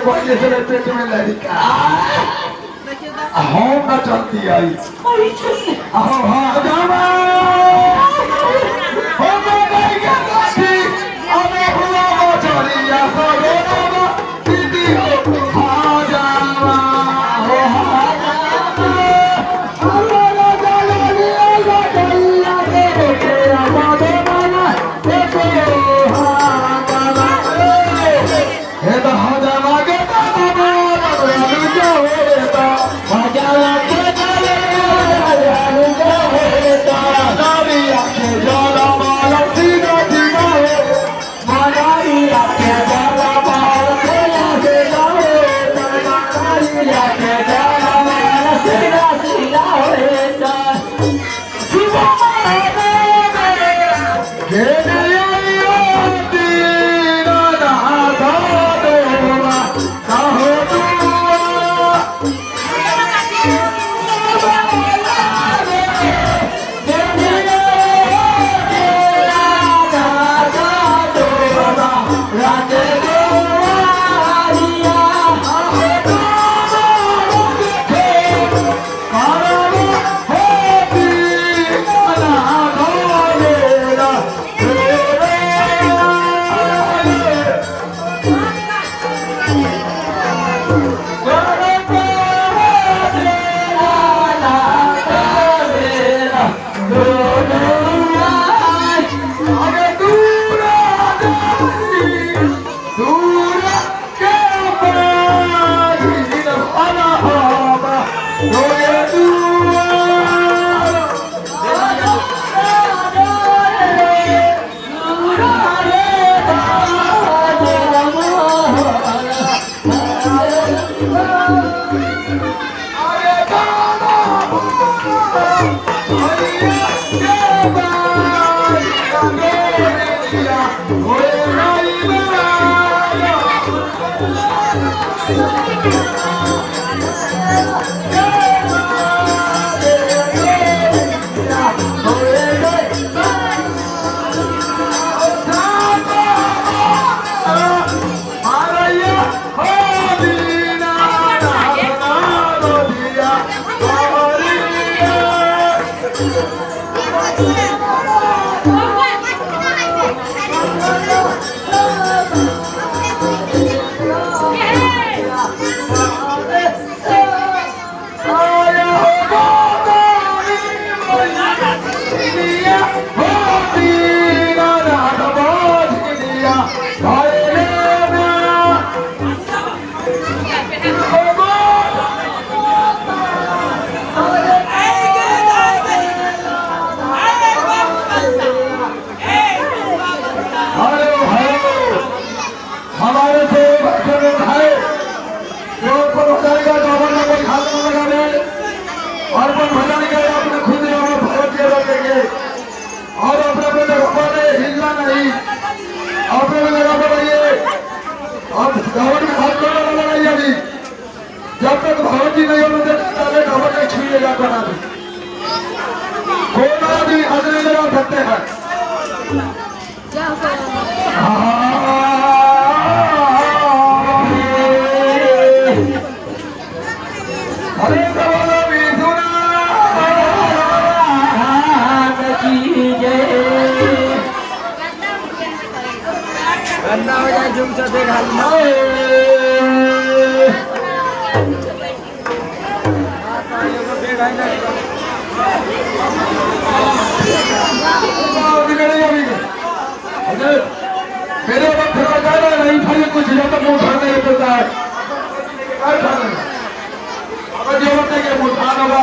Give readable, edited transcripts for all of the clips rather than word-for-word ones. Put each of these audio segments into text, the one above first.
बच्चे से पेट में लड़का हम ना चलती आई हाँ जामा हम नहीं गया थी हमें हुआ चलिया सरोना दीदी हाँ जामा हो हाँ जब तक भगवती नहीं होने देते ढोल नहीं छुए जा बना दे कोई आदमी हजरे लगा सकते हैं हरे बोलो भी सुना की जय अन्ना हो जाए झुम से देखा मेरे वक्त नहीं था कुछ जब तक मुँह उठाने नहीं देता है अगर जो बताए कि मुँह उठाना होगा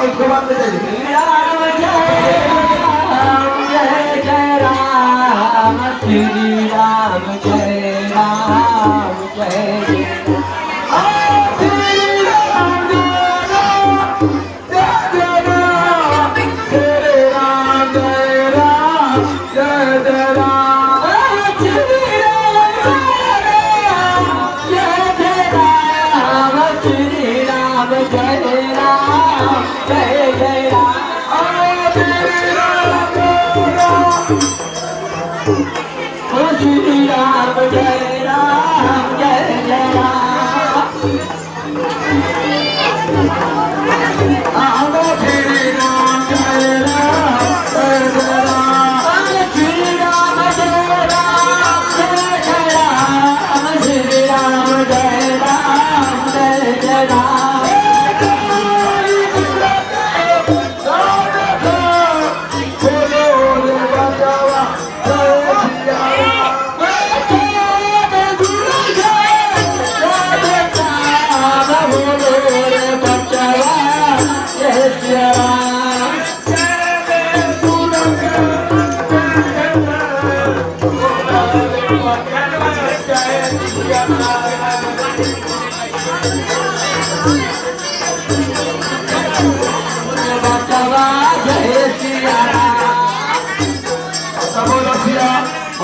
उसके बाद जय जय राम श्री राम जय राम जय जय Jai Ram, Jai Jai Ram.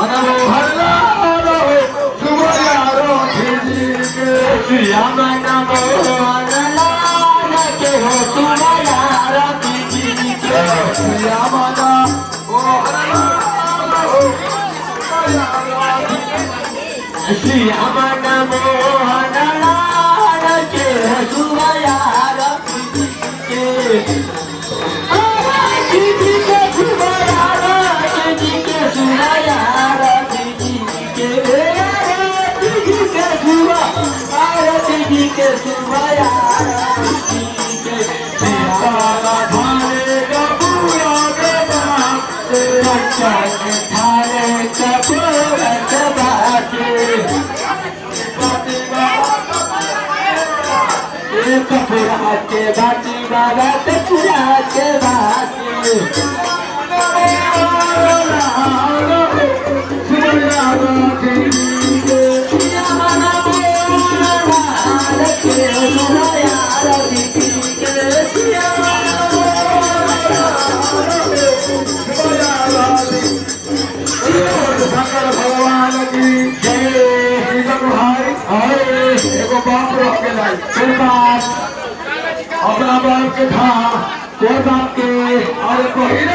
Manmohan लाल सुबह के श्रिया मनमोहन लाल के हो सुबह श्रिया मनमोहन श्रिया मनमोहन लाल के हो के सुबह कपूरा के बाटी बाबा कपूरा के बाटी भगवान की अपना बाप के था कोई बाप के और कोई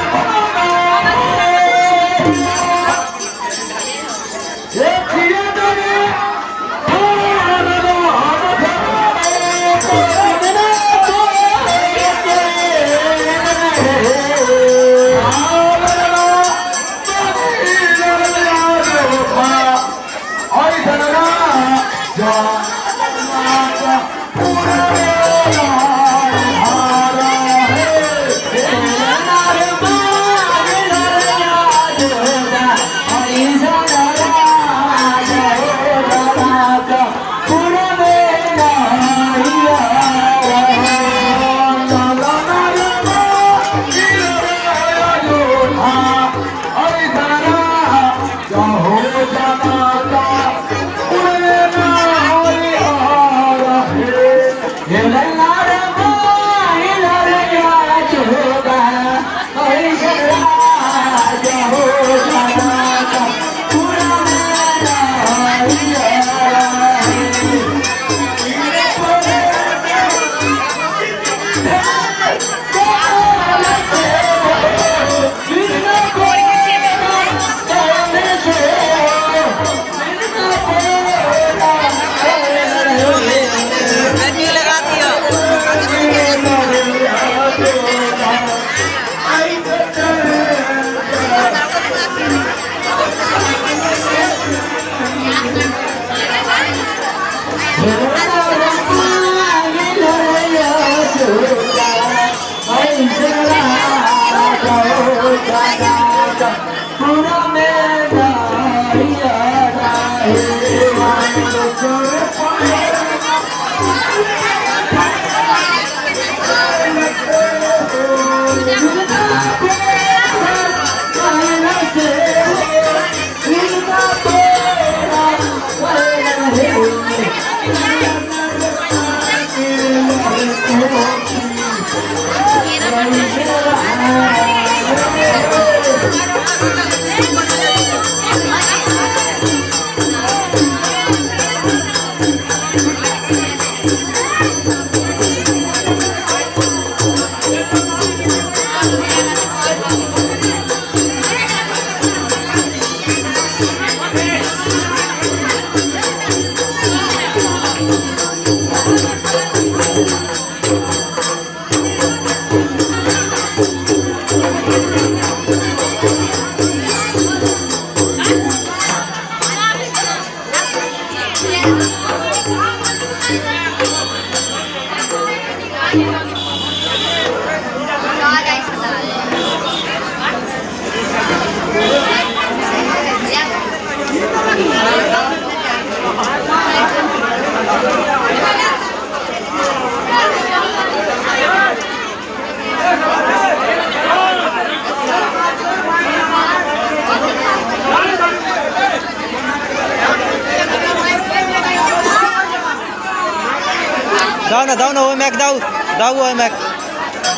दाऊ ना वो मैक दाऊ दाऊ वो मैक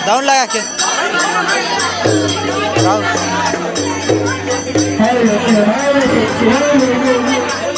दाऊ लगा के दाऊ Hare Krishna, Hare Krishna, Hare Krishna.